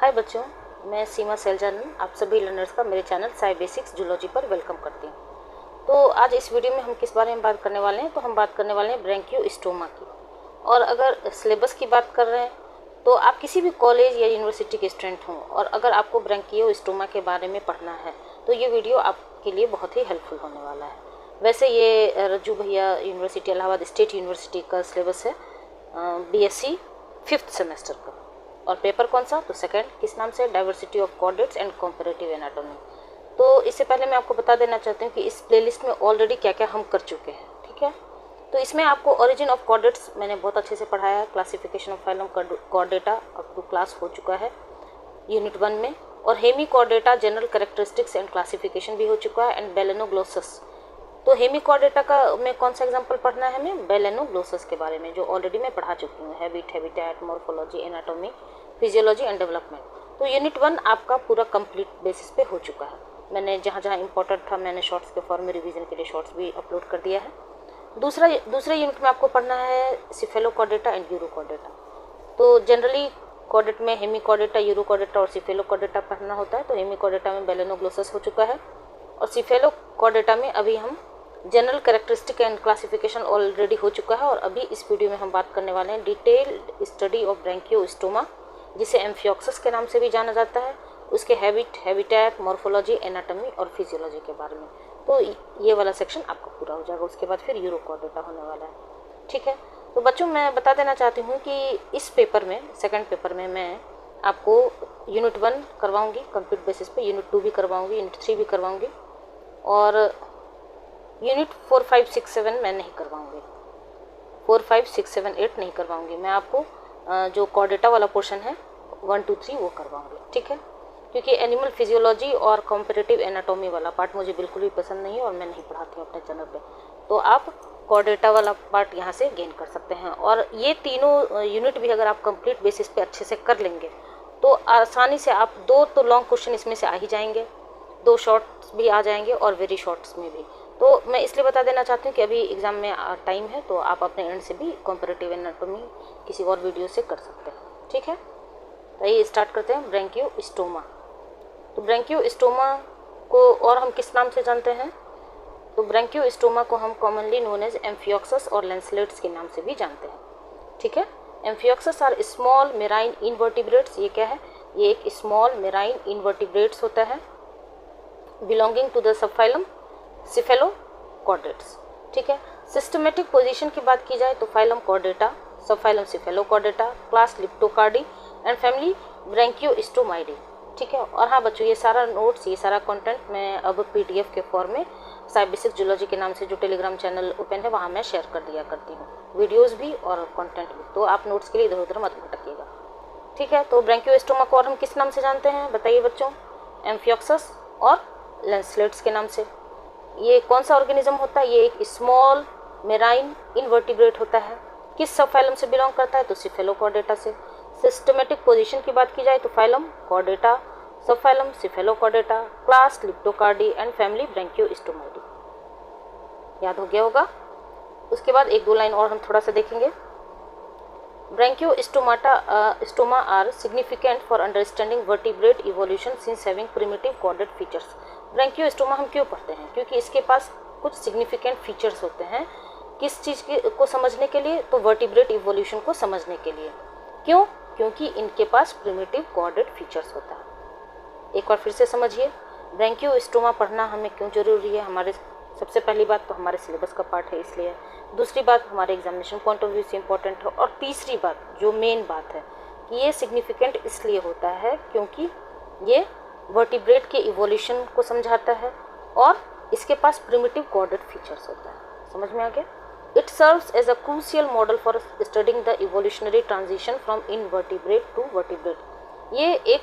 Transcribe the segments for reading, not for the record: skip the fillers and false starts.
हाय बच्चों, मैं सीमा सैलजानन आप सभी लर्नर्स का मेरे चैनल साई बेसिक्स जूलॉजी पर वेलकम करती हूँ। तो आज इस वीडियो में हम किस बारे में बात करने वाले हैं, तो हम बात करने वाले हैं ब्रैंकियोस्टोमा की। और अगर सिलेबस की बात कर रहे हैं तो आप किसी भी कॉलेज या यूनिवर्सिटी के स्टूडेंट हों और अगर आपको ब्रैंकियोस्टोमा के बारे में पढ़ना है तो ये वीडियो आपके लिए बहुत ही हेल्पफुल होने वाला है। वैसे ये रज्जू भैया यूनिवर्सिटी इलाहाबाद स्टेट यूनिवर्सिटी का सिलेबस है BSc 5th सेमेस्टर का। और पेपर कौन सा, तो सेकंड, किस नाम से, diversity of chordates and comparative anatomy. तो इससे पहले मैं आपको बता देना चाहती हूँ कि इस प्लेलिस्ट में ऑलरेडी क्या क्या हम कर चुके हैं, ठीक है। तो इसमें आपको ओरिजिन ऑफ कॉर्डेट्स मैंने बहुत अच्छे से पढ़ाया है, classification of phylum chordata up to class हो चुका है यूनिट 1 में, और hemichordata general characteristics and classification भी हो चुका है, एंड बेलेनोग्लोसस। तो हेमीकॉर्डेटा का में कौन सा एग्जांपल पढ़ना है हमें, बेलेनोग्लोसस के बारे में, जो ऑलरेडी मैं पढ़ा चुकी हूँ, habitat, morphology, anatomy, physiology and development. तो यूनिट 1 आपका पूरा कंप्लीट बेसिस पे हो चुका है। मैंने जहाँ जहाँ इंपॉर्टेंट था मैंने शॉर्ट्स के फॉर्म में रिवीजन के लिए शॉर्ट्स भी अपलोड कर दिया है। दूसरे यूनिट में आपको पढ़ना है सिफेलोकॉर्डेटा एंड यूरोकॉर्डेटा। तो जनरली कॉर्डेट में हेमीकॉर्डेटा, यूरोकॉर्डेटा और सिफेलोकॉर्डेटा पढ़ना होता है। तो हेमीकॉर्डेटा में बेलेनोग्लोसस हो चुका है और सिफेलोकॉर्डेटा में अभी हम general characteristic and classification already हो चुका है। और अभी इस वीडियो में हम बात करने वाले हैं डिटेल्ड स्टडी ऑफ ब्रैंकियोस्टोमा, जिसे एम्फियोक्सस के नाम से भी जाना जाता है, उसके हैबिटेट, मॉर्फोलॉजी, एनाटॉमी और फिजियोलॉजी के बारे में। तो ये वाला सेक्शन आपका पूरा हो जाएगा। उसके बाद फिर यूरोकॉर्डेटा होने वाला है, ठीक है। तो बच्चों मैं बता देना चाहती हूँ कि इस पेपर में, सेकंड पेपर में, मैं आपको यूनिट 1 करवाऊँगी कंप्लीट बेसिस पे, यूनिट 2 भी करवाऊँगी, यूनिट 3 भी करवाऊँगी, और यूनिट 4, 5, 6, 7 मैं नहीं करवाऊँगी, 4, 5, 6, 7, 8 नहीं करवाऊँगी। मैं आपको जो कॉर्डेटा वाला पोर्शन है 1, 2, 3 वो करवाऊँगी, ठीक है। क्योंकि एनिमल फिजियोलॉजी और कॉम्परेटिव एनाटॉमी वाला पार्ट मुझे बिल्कुल भी पसंद नहीं है और मैं नहीं पढ़ाती हूँ अपने चैनल पे। तो आप कॉर्डेटा वाला पार्ट यहाँ से गेन कर सकते हैं। और ये तीनों यूनिट भी अगर आप कंप्लीट बेसिस पे अच्छे से कर लेंगे तो आसानी से आप 2 तो लॉन्ग क्वेश्चन इसमें से आ ही जाएंगे, 2 शॉर्ट्स भी आ जाएंगे और वेरी शॉर्ट्स में भी। तो मैं इसलिए बता देना चाहती हूँ कि अभी एग्ज़ाम में टाइम है, तो आप अपने एंड से भी कॉम्परेटिव एनाटॉमी किसी और वीडियो से कर सकते हैं, ठीक है। तो ये स्टार्ट करते हैं ब्रैंकियोस्टोमा। तो ब्रैंकियोस्टोमा को और हम किस नाम से जानते हैं, तो ब्रैंकियोस्टोमा को हम कॉमनली नोन एज एम्फियोक्सस और लैंसलेट्स के नाम से भी जानते हैं, ठीक है। Amphioxus are small marine invertebrates. ये क्या है, ये एक स्मॉल मेराइन इनवर्टिब्रेट्स होता है belonging to the subphylum cephalochordates, ठीक है। सिस्टमेटिक पोजीशन की बात की जाए तो phylum chordata, subphylum cephalochordata, class leptocardii and family branchiostomidae, ठीक है। और हाँ बच्चों, ये सारा नोट्स, ये सारा कंटेंट मैं अब PDF के फॉर्म में साई बेसिक्स जूलॉजी के नाम से जो टेलीग्राम चैनल ओपन है वहाँ मैं शेयर कर दिया करती हूँ, वीडियोज़ भी और कंटेंट भी। तो आप नोट्स के लिए इधर उधर मत भटकिएगा, ठीक है। तो ब्रैंकियोस्टोमा को और हम किस नाम से जानते हैं बताइए बच्चों, एम्फियोक्सस और लैंसलेट्स के नाम से। ये कौन सा ऑर्गेनिज्म होता है, ये एक स्मॉल मेराइन इनवर्टिब्रेट होता है। किस सब फाइलम से बिलोंग करता है, तो सिफेलोकॉर्डेटा से। सिस्टमेटिक पोजीशन की बात की जाए तो phylum chordata, subphylum cephalochordata, class leptocardii and family branchiostomidae. याद हो गया होगा। उसके बाद 1-2 लाइन और हम थोड़ा सा देखेंगे। Branchiostoma are significant for understanding vertebrate evolution since having primitive chordate features. Branchiostoma हम क्यों पढ़ते हैं, क्योंकि इसके पास कुछ सिग्निफिकेंट फीचर्स होते हैं। किस चीज़ को समझने के लिए, तो वर्टिब्रेट इवोल्यूशन को समझने के लिए। क्यों, क्योंकि इनके पास प्रिमिटिव कॉर्डेट फीचर्स होता है। एक बार फिर से समझिए, ब्रैंकियोस्टोमा पढ़ना हमें क्यों जरूरी है। हमारे सबसे पहली बात तो हमारे सिलेबस का पार्ट है इसलिए, दूसरी बात हमारे एग्जामिनेशन पॉइंट ऑफ व्यू से इम्पोर्टेंट है, और तीसरी बात जो मेन बात है कि ये सिग्निफिकेंट इसलिए होता है क्योंकि ये वर्टिब्रेट के इवोल्यूशन को समझाता है और इसके पास प्रिमिटिव कॉर्डेट फीचर्स होता है। समझ में आ गया। It serves as a crucial model for studying the evolutionary transition from invertebrate to vertebrate. ये एक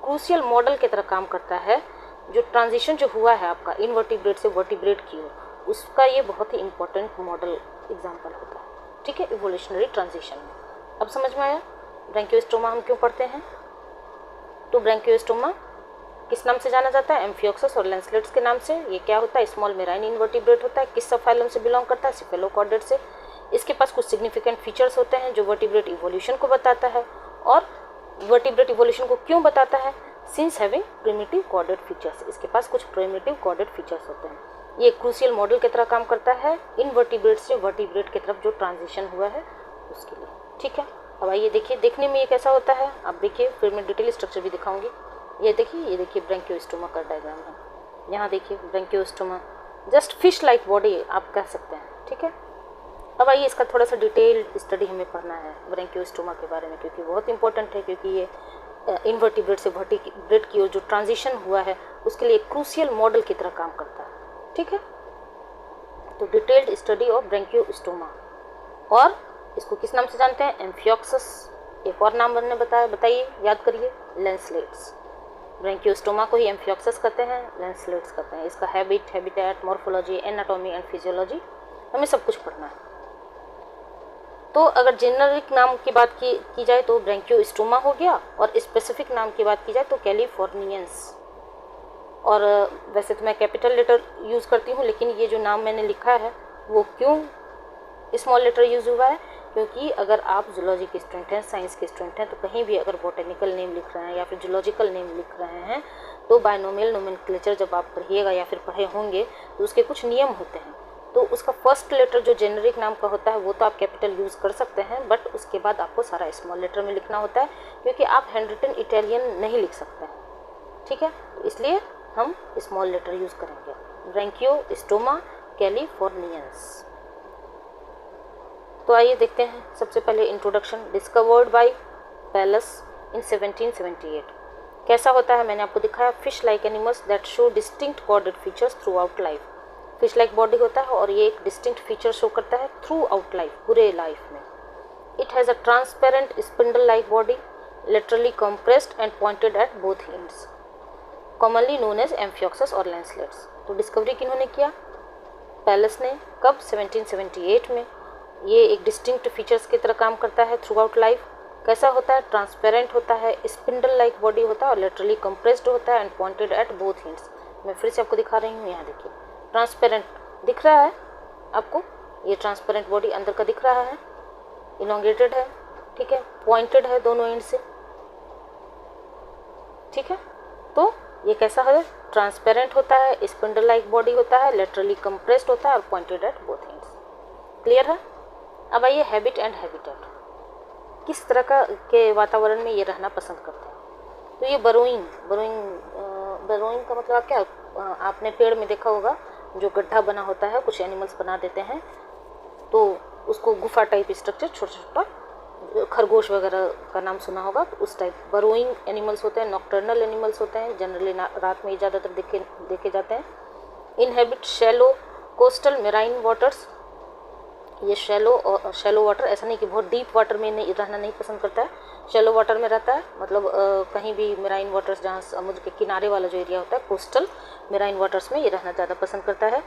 क्रूशियल मॉडल की तरह काम करता है। जो ट्रांजिशन जो हुआ है आपका इनवर्टिब्रेट से वर्टिब्रेट की ओर, उसका ये बहुत ही इंपॉर्टेंट मॉडल एग्जाम्पल होता है, ठीक है, इवोल्यूशनरी ट्रांजिशन में। अब समझ में आया ब्रैंकियोस्टोमा हम क्यों पढ़ते हैं। तो ब्रैंकियोस्टोमा किस नाम से जाना जाता है, एम्फियोक्सस और लैंसलेट्स के नाम से। ये क्या होता है, स्मॉल मेराइन इनवर्टिब्रेट होता है। किस सब फाइलम से बिलोंग करता है, सिफेलोकॉर्डेट से। इसके पास कुछ सिग्निफिकेंट फीचर्स होते हैं जो वर्टिब्रेट इवोल्यूशन को बताता है और वर्टिब्रेट इवोल्यूशन को क्यों बताता है? Since having primitive corded features, इसके पास कुछ प्रिमिटिव कॉर्डेड फीचर्स होते हैं। ये क्रूशियल मॉडल की तरह काम करता है इनवर्टिब्रेट से वर्टिब्रेट की तरफ जो ट्रांजिशन हुआ है उसके लिए। ठीक है, अब आइए देखिए देखने में ये कैसा होता है। आप देखिए, फिर मैं डिटेल स्ट्रक्चर भी दिखाऊंगी। ये देखिए ब्रैंकियोस्टोमा का डायग्राम है। यहाँ देखिए Branchiostoma, just fish like body आप कह सकते हैं। ठीक है, अब आइए इसका थोड़ा सा डिटेल स्टडी हमें पढ़ना है ब्रैंकियोस्टोमा के बारे में, क्योंकि बहुत इंपॉर्टेंट है, क्योंकि ये इनवर्टिब्रेट से वर्टिब्रेट की ओर जो ट्रांजिशन हुआ है उसके लिए क्रूशियल मॉडल की तरह काम करता है। ठीक है, तो डिटेल्ड स्टडी ऑफ ब्रैंकियोस्टोमा, और इसको किस नाम से जानते हैं? एम्फियोक्सस। एक और नाम मैंने बताइए, याद करिए, लैंसलेट्स। ब्रैंकियोस्टोमा को ही एम्फियोक्सस कहते हैं, लैंसलेट्स कहते हैं। इसका habit, habitat, morphology, anatomy and physiology हमें सब कुछ पढ़ना है। तो अगर जेनरिक नाम की बात की जाए तो ब्रैंकियोस्टोमा हो गया, और स्पेसिफिक नाम की बात की जाए तो कैलिफोर्नियंस। और वैसे तो मैं कैपिटल लेटर यूज़ करती हूँ, लेकिन ये जो नाम मैंने लिखा है वो क्यों स्मॉल लेटर यूज़ हुआ है? क्योंकि अगर आप जूलॉजी के स्टूडेंट हैं, साइंस के स्टूडेंट हैं, तो कहीं भी अगर बोटेनिकल नेम लिख रहे हैं या फिर जूलॉजिकल नेम लिख रहे हैं तो बायनोमियल नोमेनक्लेचर जब आप पढ़िएगा या फिर पढ़े होंगे तो उसके कुछ नियम होते हैं। तो उसका फर्स्ट लेटर जो जेनरिक नाम का होता है वो तो आप कैपिटल यूज़ कर सकते हैं, बट उसके बाद आपको सारा स्मॉल लेटर में लिखना होता है, क्योंकि आप हैंडरिटन इटालियन नहीं लिख सकते हैं। ठीक है, तो इसलिए हम स्मॉल लेटर यूज़ करेंगे। ब्रैंकियोस्टोमा कैलिफोर्नियंस। तो आइए देखते हैं सबसे पहले इंट्रोडक्शन। डिस्कवर्ड बाय पैलस इन 1778। कैसा होता है मैंने आपको दिखाया, fish like animals that show distinct corded features through out life. Fish like body होता है और ये एक डिस्टिंक्ट फीचर शो करता है थ्रू आउट लाइफ, पूरे लाइफ में। It has a transparent spindle like body, laterally compressed and pointed at both ends, commonly known as amphioxus और लैंसलेट्स। तो डिस्कवरी किन्होंने किया? पैलस ने। कब? 1778 में। ये एक डिस्टिंक्ट फीचर्स की तरह काम करता है थ्रू आउट लाइफ। कैसा होता है? ट्रांसपेरेंट होता है, स्पिंडल लाइक बॉडी होता है और लेटरली कंप्रेस्ड होता है and pointed at both ends. मैं फिर से आपको दिखा रही हूँ, यहाँ देखिए ट्रांसपेरेंट दिख रहा है आपको, ये ट्रांसपेरेंट बॉडी अंदर का दिख रहा है, इलोंगेटेड है। ठीक है, पॉइंटेड है दोनों एंड से। ठीक है, तो ये कैसा है? ट्रांसपेरेंट होता है, स्पिंडल लाइक बॉडी होता है, लेटरली कंप्रेस्ड होता है और pointed at both ends. Clear है? अब आइए हैबिट एंड हैबिटेट, किस तरह के वातावरण में ये रहना पसंद करते हैं। तो ये बरोइंग का मतलब क्या? आपने पेड़ में देखा होगा जो गड्ढा बना होता है, कुछ एनिमल्स बना देते हैं तो उसको गुफा टाइप स्ट्रक्चर, छोटा छोटा खरगोश वगैरह का नाम सुना होगा, तो उस टाइप बरोइंग एनिमल्स होते हैं, नॉक्टर्नल एनिमल्स होते हैं, जनरली रात में ज़्यादातर देखे जाते हैं। Inhabit shallow coastal marine waters, ये शैलो वाटर, ऐसा नहीं कि बहुत डीप वाटर में नहीं रहना नहीं पसंद करता है, शैलो वाटर में रहता है, मतलब कहीं भी मेराइन वाटर्स जहाँ समुद्र के किनारे वाला जो एरिया होता है, कोस्टल मेराइन वाटर्स में ये रहना ज़्यादा पसंद करता है।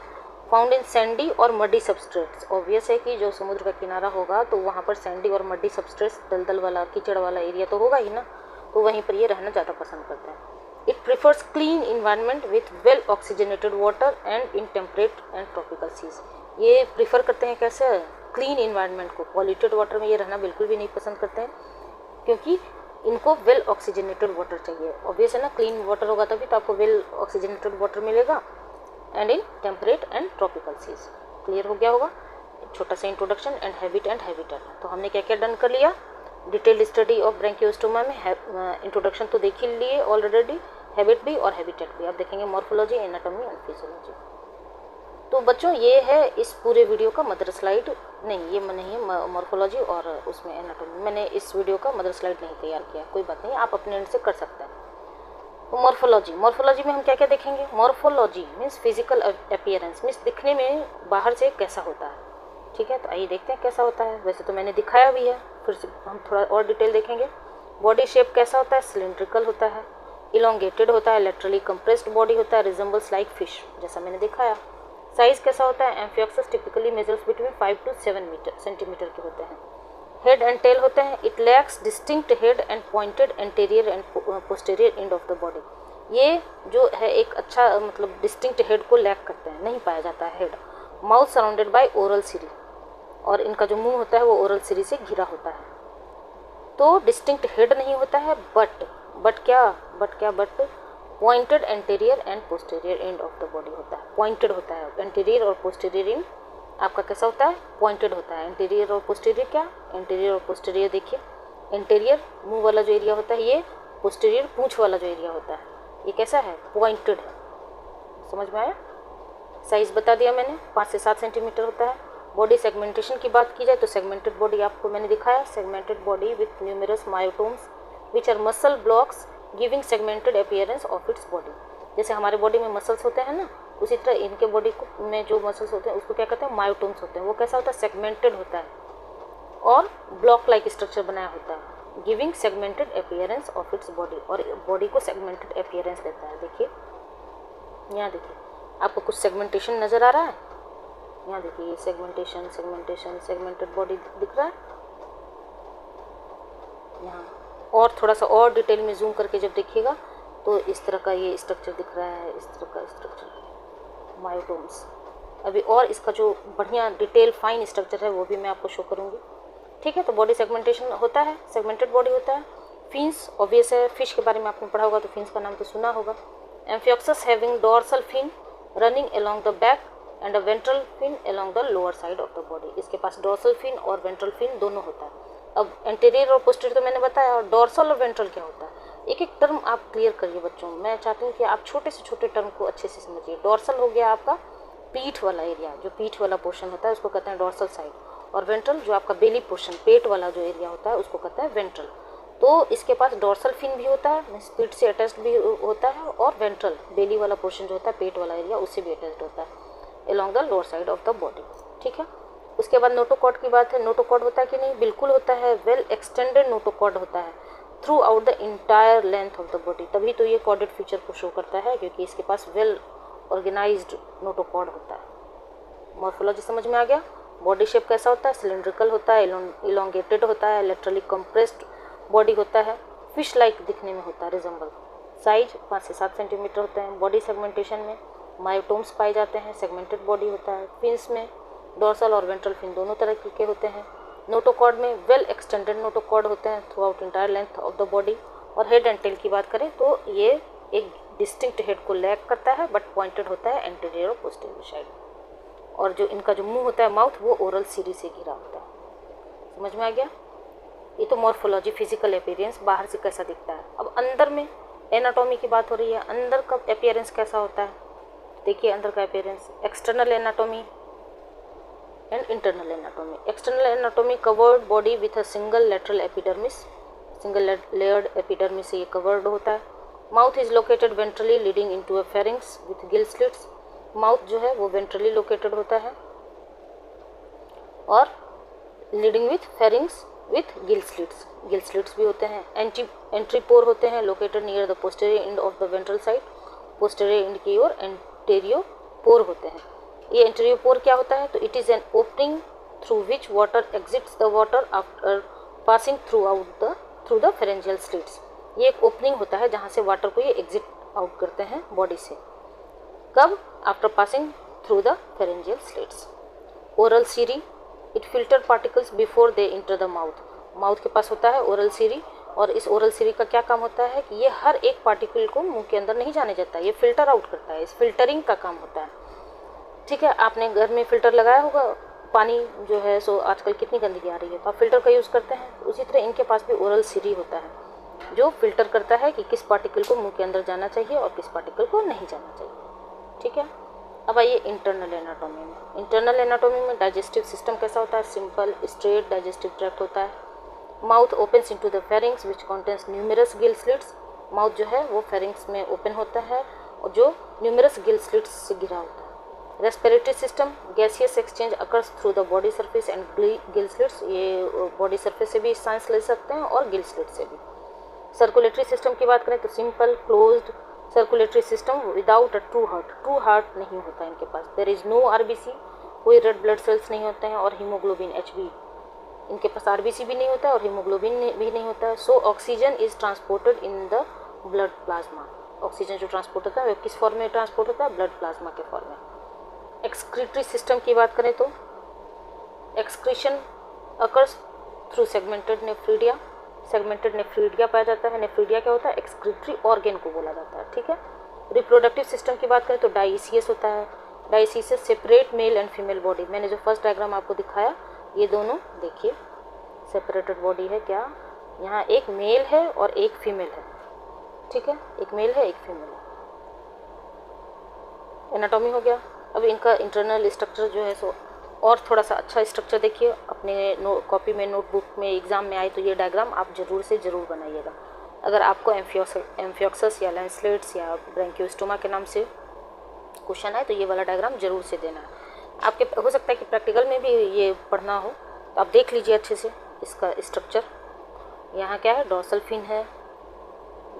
फाउंड इन सैंडी और मडी सबस्ट्रेट्स, ऑब्वियस है कि जो समुद्र का किनारा होगा तो वहाँ पर सैंडी और मडी सबस्ट्रेट्स, दलदल वाला कीचड़ वाला एरिया तो होगा ही ना, तो वहीं पर ये रहना ज़्यादा पसंद करता है। It prefers clean environment with well oxygenated water and in temperate and tropical seas. ये प्रीफर करते हैं कैसे? क्लीन इन्वायरमेंट को। पॉल्यूटेड वाटर में ये रहना बिल्कुल भी नहीं पसंद करते हैं, क्योंकि इनको वेल ऑक्सीजनेटेड वाटर चाहिए। ऑब्वियस है ना, क्लीन वाटर होगा तभी तो आपको वेल ऑक्सीजनेटेड वाटर मिलेगा। And in temperate and tropical seas. Clear हो गया होगा? छोटा सा introduction and habit and habitat. तो हमने क्या क्या डन कर लिया? डिटेल्ड स्टडी ऑफ ब्रैंकियोस्टोमा में इंट्रोडक्शन तो देख ही लिए ऑलरेडी, हैबिट भी और हैबिटेट भी। अब देखेंगे मॉर्फोलॉजी, एनाटॉमी एंड फिजियोलॉजी। तो बच्चों ये है इस पूरे वीडियो का मदर स्लाइड, नहीं ये नहीं है मॉर्फोलॉजी और उसमें एनाटॉमी। मैंने इस वीडियो का मदर स्लाइड नहीं तैयार किया, कोई बात नहीं, आप अपने एंड से कर सकते हैं। तो मॉर्फोलॉजी में हम क्या क्या देखेंगे? Morphology means physical appearance, means दिखने में बाहर से कैसा होता है। ठीक है, तो आइए देखते हैं कैसा होता है। वैसे तो मैंने दिखाया भी है, फिर से हम थोड़ा और डिटेल देखेंगे। बॉडी शेप कैसा होता है? सिलिंड्रिकल होता है, इलोंगेटेड होता है, लेटरली कंप्रेस्ड बॉडी होता है, रिजेंबल्स लाइक फिश, जैसा मैंने दिखाया। साइज कैसा होता है? Amphioxus typically measures between 5 to 7 centimetre के होते हैं। हेड एंड टेल होते हैं। It lacks distinct head and pointed anterior and posterior end of the body. ये जो है एक अच्छा मतलब डिस्टिंक्ट हेड को लैक करते हैं, नहीं पाया जाता है head. Mouth surrounded by oral cirri, और इनका जो मुंह होता है वो ओरल सीरी से घिरा होता है। तो डिस्टिंक्ट हेड नहीं होता है, but pointed anterior and posterior end of the body होता है। पॉइंटेड होता है, एंटीरियर और पोस्टीरियर एंड आपका कैसा होता है, पॉइंटेड होता है। एंटीरियर और पोस्टीरियर क्या, एंटीरियर और पोस्टीरियर देखिए, एंटीरियर मुंह वाला जो एरिया होता है ये, पोस्टीरियर पूंछ वाला जो एरिया होता है ये कैसा है, पॉइंटेड है। समझ में आया? साइज बता दिया मैंने, 5 से 7 सेंटीमीटर होता है। बॉडी सेगमेंटेशन की बात की जाए तो सेगमेंटेड बॉडी आपको मैंने दिखाया, segmented body with numerous myotomes which are muscle blocks giving segmented appearance of its body. जैसे हमारे बॉडी में मसल्स होते हैं ना, उसी तरह इनके बॉडी को में जो मसल्स होते हैं उसको क्या कहते हैं, मायोटोम्स होते हैं। वो कैसा होता है, सेगमेंटेड होता है और ब्लॉक लाइक स्ट्रक्चर बनाया होता है, giving segmented appearance of its body, और बॉडी को सेगमेंटेड अपीयरेंस देता है। देखिए यहाँ देखिए आपको कुछ सेगमेंटेशन नज़र आ रहा है, यहाँ देखिए ये सेगमेंटेशन सेगमेंटेड बॉडी दिख रहा है यहाँ। और थोड़ा सा और डिटेल में जूम करके जब देखिएगा तो इस तरह का ये स्ट्रक्चर दिख रहा है, इस तरह का स्ट्रक्चर मायोटोम्स। अभी और इसका जो बढ़िया डिटेल फाइन स्ट्रक्चर है वो भी मैं आपको शो करूँगी। ठीक है, तो बॉडी सेगमेंटेशन होता है, सेगमेंटेड बॉडी होता है। फिन्स ऑब्वियस है, फिश के बारे में आपने पढ़ा होगा तो फिन्स का नाम तो सुना होगा। Amphioxus having dorsal fin running along the back and a ventral fin along the lower side of the body. इसके पास डोर्सल फिन और वेंट्रल फिन दोनों होता है। अब एंटीरियर और पोस्टीरियर तो मैंने बताया, और डोर्सल और वेंट्रल क्या होता है, एक एक टर्म आप क्लियर करिए बच्चों। मैं चाहती हूँ कि आप छोटे से छोटे टर्म को अच्छे से समझिए। डोर्सल हो गया आपका पीठ वाला एरिया, जो पीठ वाला पोर्शन होता है उसको कहते हैं डोर्सल साइड, और वेंट्रल जो आपका बेली पोर्शन, पेट वाला जो एरिया होता है उसको कहते हैं वेंट्रल। तो इसके पास डोर्सल फिन भी होता है, पीठ से अटैच्ड भी होता है, और वेंट्रल बेली वाला पोर्शन जो होता है पेट वाला एरिया उससे भी अटैच्ड होता है along the lower side of the body. ठीक है, उसके बाद नोटोकॉर्ड की बात है। नोटोकॉर्ड होता है कि नहीं, बिल्कुल होता है, वेल एक्सटेंडेड नोटोकॉर्ड होता है through out the entire length of the body. तभी तो ये कॉर्डेड फीचर को शो करता है, क्योंकि इसके पास वेल ऑर्गेनाइज्ड नोटोकॉर्ड होता है। मॉर्फोलॉजी समझ में आ गया। बॉडी शेप कैसा होता है, सिलिंड्रिकल होता है, इलोंगेटेड होता है, लेटरली कंप्रेस्ड बॉडी होता है, फिश लाइक दिखने में होता है, रिजेंबल। साइज 5 से 7 सेंटीमीटर होते हैं। बॉडी सेगमेंटेशन में मायोटोम्स पाए जाते हैं, सेगमेंटेड बॉडी होता है। फिन्स में डोर्सल और वेंट्रल फिन दोनों तरह के होते हैं। नोटोकॉर्ड में वेल एक्सटेंडेड नोटोकॉर्ड होते हैं through out entire length of the body. और हेड एंड टेल की बात करें तो ये एक डिस्टिंक्ट हेड को लैक करता है, बट पॉइंटेड होता है एंटीरियर और पोस्टीरियर साइड। और जो इनका जो मुंह होता है, माउथ, वो ओरल सीरीज से घिरा होता है। समझ में आ गया? ये तो मॉर्फोलॉजी, फिजिकल अपीयरेंस बाहर से कैसा दिखता है। अब अंदर में एनाटॉमी की बात हो रही है, अंदर का अपीयरेंस कैसा होता है। देखिए अंदर का appearance, external anatomy and internal anatomy. External anatomy covered body with a single lateral epidermis, single layered epidermis से ये कवर्ड होता है। Mouth is located ventrally leading into a pharynx with gill slits. Mouth जो है वो ventrally located होता है और leading with pharynx with gill slits, gill slits भी होते हैं। एंट्री पोर होते हैं located near the posterior end of the ventral side, posterior and की ओर एंटेरियो पोर होते हैं। ये एंटेरियो पोर क्या होता है, तो it is an opening through which water exits the water after passing through the pharyngeal slits. ये एक ओपनिंग होता है जहाँ से वाटर को ये एग्जिट आउट करते हैं बॉडी से। कब? After passing through the pharyngeal slits. Oral cirri, it filter particles before they enter the mouth. Mouth के पास होता है ओरल सीरी, और इस ओरल सीरी का क्या काम होता है कि ये हर एक पार्टिकल को मुंह के अंदर नहीं जाने देता, ये फिल्टर आउट करता है, इस फिल्टरिंग का काम होता है। ठीक है, आपने घर में फ़िल्टर लगाया होगा, पानी जो है सो आजकल कितनी गंदगी आ रही है, तो आप फ़िल्टर का यूज़ करते हैं। तो उसी तरह इनके पास भी ओरल सीरी होता है जो फिल्टर करता है कि किस पार्टिकल को मुंह के अंदर जाना चाहिए और किस पार्टिकल को नहीं जाना चाहिए। ठीक है, अब आइए इंटरनल एनाटॉमी में। इंटरनल एनाटॉमी में डाइजेस्टिव सिस्टम कैसा होता है, सिंपल स्ट्रेट डाइजेस्टिव ट्रैक्ट होता है। Mouth opens into the pharynx which contains numerous gill slits. Mouth जो है वो फेरिंग्स में ओपन होता है और जो न्यूमरस गिल स्लिट्स से घिरा होता है। Respiratory system, gaseous exchange occurs through the body surface and gill slits. ये बॉडी सरफेस से भी सांस ले सकते हैं और गिल स्लिट से भी। सर्कुलेटरी सिस्टम की बात करें तो simple closed circulatory system without a true heart नहीं होता इनके पास। देयर इज़ नो आरबीसी, कोई रेड ब्लड सेल्स नहीं होते हैं, और हीमोग्लोबिन एचबी, इनके पास आरबीसी भी नहीं होता है और हीमोग्लोबिन भी नहीं होता है। So oxygen is transported in the blood plasma. Oxygen जो ट्रांसपोर्ट होता है वो किस फॉर्म में ट्रांसपोर्ट होता है, ब्लड प्लाज्मा के फॉर्म में। एक्सक्रीटरी सिस्टम की बात करें तो excretion occurs through segmented nephridia. Segmented nephridia पाया जाता है। नेफ्रीडिया क्या होता है? एक्सक्रीटरी ऑर्गेन को बोला जाता है, ठीक है। रिप्रोडक्टिव सिस्टम की बात करें तो डाइसियस होता है। Dioecious separate male and female body. मैंने जो फर्स्ट डायग्राम आपको दिखाया, ये दोनों देखिए सेपरेटेड बॉडी है। क्या यहाँ एक मेल है और एक फीमेल है, ठीक है, एक मेल है एक फीमेल है। एनाटॉमी हो गया। अब इनका इंटरनल स्ट्रक्चर जो है सो और थोड़ा सा अच्छा स्ट्रक्चर देखिए अपने कॉपी में, नोटबुक में, एग्जाम में आए तो ये डायग्राम आप जरूर से ज़रूर बनाइएगा। अगर आपको एम्फियोक्सस या लैंसलेट्स या ब्रैंकियोस्टोमा के नाम से क्वेश्चन है तो ये वाला डायग्राम जरूर से देना है। आपके हो सकता है कि प्रैक्टिकल में भी ये पढ़ना हो, तो आप देख लीजिए अच्छे से इसका स्ट्रक्चर। यहाँ क्या है? डॉर्सल फिन है,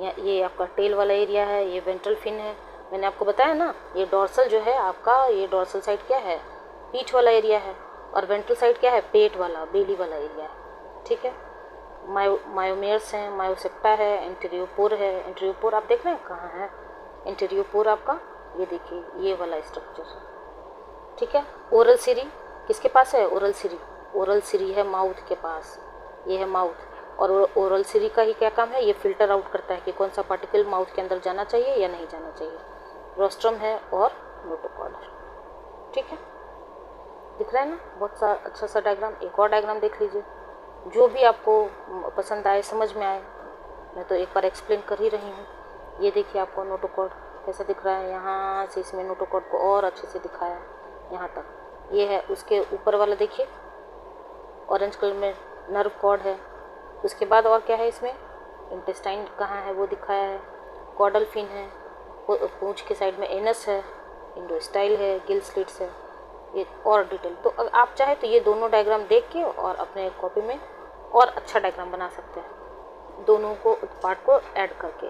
ये आपका टेल वाला एरिया है, ये वेंट्रल फिन है। मैंने आपको बताया ना, ये डॉर्सल जो है आपका, ये डॉर्सल साइड क्या है? पीठ वाला एरिया है, और वेंट्रल साइड क्या है? पेट वाला, बेली वाला एरिया है, ठीक है। मायोमेयर्स हैं, मायोसेप्टा है, एंटीरियोपोर है। एंटीरियोपोर आप देख रहे हैं कहाँ है? एंटीरियोपोर आपका ये देखिए, ये वाला स्ट्रक्चर, ठीक है। ओरल सीरी किसके पास है? ओरल सीरी, ओरल सीरी है माउथ के पास, ये है माउथ। और ओरल सीरी का ही क्या काम है? ये फिल्टर आउट करता है कि कौन सा पार्टिकल माउथ के अंदर जाना चाहिए या नहीं जाना चाहिए। रोस्ट्रम है और नोटोकॉर्ड, ठीक है। दिख रहा है ना? बहुत सा अच्छा सा डायग्राम। एक और डायग्राम देख लीजिए, जो भी आपको पसंद आए, समझ में आए। मैं तो एक बार एक्सप्लेन कर ही रही हूँ। ये देखिए आपको नोटोकॉर्ड कैसा दिख रहा है, यहाँ से इसमें नोटोकॉर्ड को और अच्छे से दिखाया है यहाँ तक। ये है, उसके ऊपर वाला देखिए ऑरेंज कलर में नर्व कॉर्ड है। उसके बाद और क्या है इसमें? इंटेस्टाइन कहाँ है वो दिखाया है, कॉर्डल फिन है, पूंछ के साइड में एनस है, इंडोस्टाइल है, गिल स्लिट्स है, ये और डिटेल। तो अगर आप चाहे तो ये दोनों डायग्राम देख के और अपने कॉपी में और अच्छा डायग्राम बना सकते हैं, दोनों को पार्ट को ऐड करके।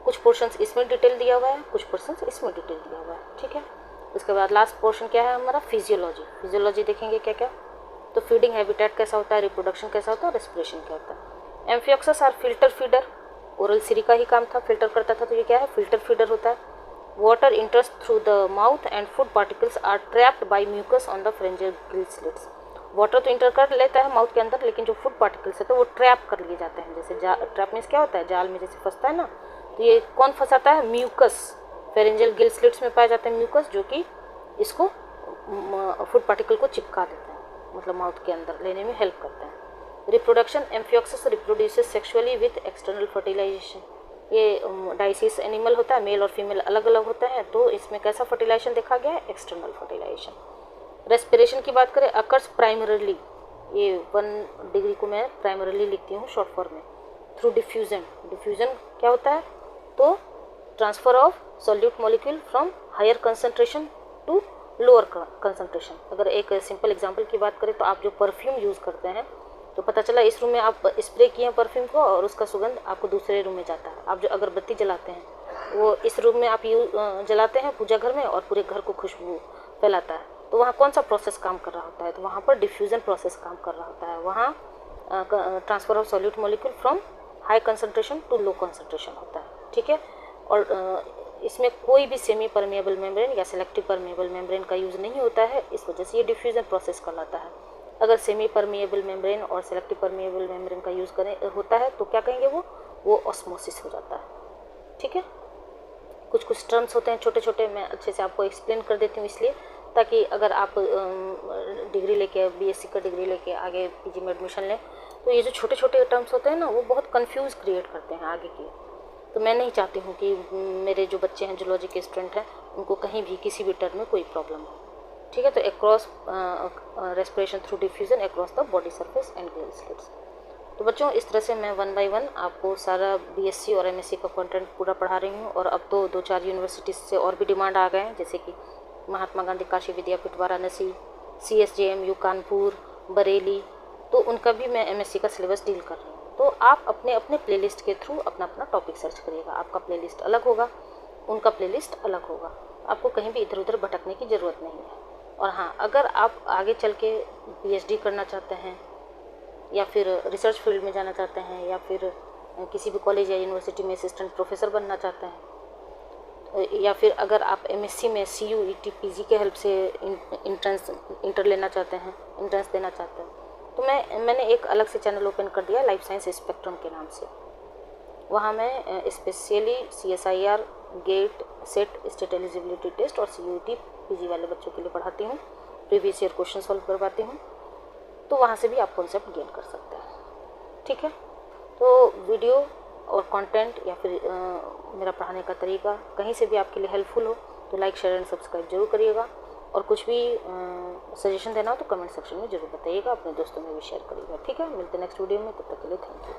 कुछ पोर्शंस इसमें डिटेल दिया हुआ है, कुछ पोर्शंस इसमें डिटेल दिया हुआ है, ठीक है। उसके बाद लास्ट पोर्शन क्या है हमारा? फिजियोलॉजी। फिजियोलॉजी देखेंगे क्या क्या? तो फीडिंग हैबिटेट कैसा होता है, रिप्रोडक्शन कैसा होता है, रेस्पिरेशन क्या होता है। Amphioxus are filter feeder. Oral cirri का ही काम था, फिल्टर करता था, तो ये क्या है? फिल्टर फीडर होता है। Water enters through the mouth and food particles are trapped by mucus on the pharyngeal gill slits. Water तो इंटर कर लेता है माउथ के अंदर, लेकिन जो फूड पार्टिकल्स है तो वो ट्रैप कर लिए जाते हैं। जैसे ट्रैप मीन्स क्या होता है? जाल में जैसे फंसता है ना, तो ये कौन फंसाता है? म्यूकस। फेरेंजियल गिल स्लिट्स में पाए जाते हैं म्यूकस, जो कि इसको फूड पार्टिकल को चिपका देते हैं, मतलब माउथ के अंदर लेने में हेल्प करते हैं। Reproduction, amphioxus reproduces sexually with external fertilisation. ये डाइसिस एनिमल होता है, मेल और फीमेल अलग अलग होते हैं, तो इसमें कैसा फर्टिलाइजेशन देखा गया है? External fertilisation. रेस्पिरेशन की बात करें, अकर्स प्राइमरली, ये 1 डिग्री को मैं प्राइमरली लिखती हूँ शॉर्ट फॉर्म में, थ्रू डिफ्यूजन। डिफ्यूजन क्या होता है? तो transfer of solute molecule from higher concentration to lower concentration. अगर एक सिंपल एग्जांपल की बात करें तो आप जो परफ्यूम यूज़ करते हैं, तो पता चला इस रूम में आप स्प्रे किए हैं परफ्यूम को और उसका सुगंध आपको दूसरे रूम में जाता है। आप जो अगरबत्ती जलाते हैं वो इस रूम में आप जलाते हैं पूजा घर में, और पूरे घर को खुशबू फैलाता है। तो वहाँ कौन सा प्रोसेस काम कर रहा होता है? तो वहाँ पर डिफ्यूज़न प्रोसेस काम कर रहा होता है। वहाँ transfer of solute molecule from high concentration to low concentration होता है, ठीक है। और इसमें कोई भी सेमी परमेएबल मेम्ब्रेन या सेलेक्टिव परमेएबल मेम्ब्रेन का यूज़ नहीं होता है, इस वजह से ये डिफ्यूज़न प्रोसेस कहलाता है। अगर सेमी परमेएबल मेम्ब्रेन और सेलेक्टिव परमेएबल मेम्ब्रेन का यूज़ होता है तो क्या कहेंगे? वो ऑस्मोसिस हो जाता है, ठीक है। कुछ कुछ टर्म्स होते हैं छोटे छोटे, मैं अच्छे से आपको एक्सप्लेन कर देती हूँ, इसलिए ताकि अगर आप डिग्री लेके, बीएससी का डिग्री लेके आगे पीजी में एडमिशन लें तो ये जो छोटे छोटे टर्म्स होते हैं ना, वो बहुत कंफ्यूज क्रिएट करते हैं आगे की। तो मैं नहीं चाहती हूँ कि मेरे जो बच्चे हैं, जूलॉजी के स्टूडेंट हैं, उनको कहीं भी किसी भी टर्म में कोई प्रॉब्लम हो, ठीक है। तो across respiration through diffusion across the body surface and gill slits. तो बच्चों इस तरह से मैं 1 बाय 1 आपको सारा बीएससी और एमएससी का कंटेंट पूरा पढ़ा रही हूँ। और अब तो 2-4 यूनिवर्सिटीज़ से और भी डिमांड आ गए हैं, जैसे कि महात्मा गांधी काशी विद्यापीठ वाराणसी, CSJMU कानपुर, बरेली, तो उनका भी मैं एमएससी का सिलेबस डील कर रही हूँ। तो आप अपने अपने प्लेलिस्ट के थ्रू अपना अपना टॉपिक सर्च करिएगा। आपका प्लेलिस्ट अलग होगा, उनका प्लेलिस्ट अलग होगा, आपको कहीं भी इधर उधर भटकने की ज़रूरत नहीं है। और हाँ, अगर आप आगे चल के PhD करना चाहते हैं या फिर रिसर्च फील्ड में जाना चाहते हैं या फिर किसी भी कॉलेज या यूनिवर्सिटी में असिस्टेंट प्रोफेसर बनना चाहते हैं, या फिर अगर आप MSc में CUET PG के हेल्प से इंटर लेना चाहते हैं, इंट्रेंस देना चाहते हैं, तो मैंने एक अलग से चैनल ओपन कर दिया लाइफ साइंस स्पेक्ट्रम के नाम से। वहाँ मैं specially CSIR, GATE, SET, state eligibility test और CUET PG वाले बच्चों के लिए पढ़ाती हूँ। प्रीवियस ईयर क्वेश्चन सॉल्व करवाती हूँ, तो वहाँ से भी आप कॉन्सेप्ट गेन कर सकते हैं। ठीक है, तो वीडियो और कंटेंट या फिर मेरा पढ़ाने का तरीका कहीं से भी आपके लिए हेल्पफुल हो तो लाइक, शेयर एंड सब्सक्राइब जरूर करिएगा। और कुछ भी सजेशन देना हो तो कमेंट सेक्शन में जरूर बताइएगा, अपने दोस्तों में भी शेयर करिएगा। ठीक है, मिलते हैं नेक्स्ट वीडियो में, तब तक के लिए थैंक यू।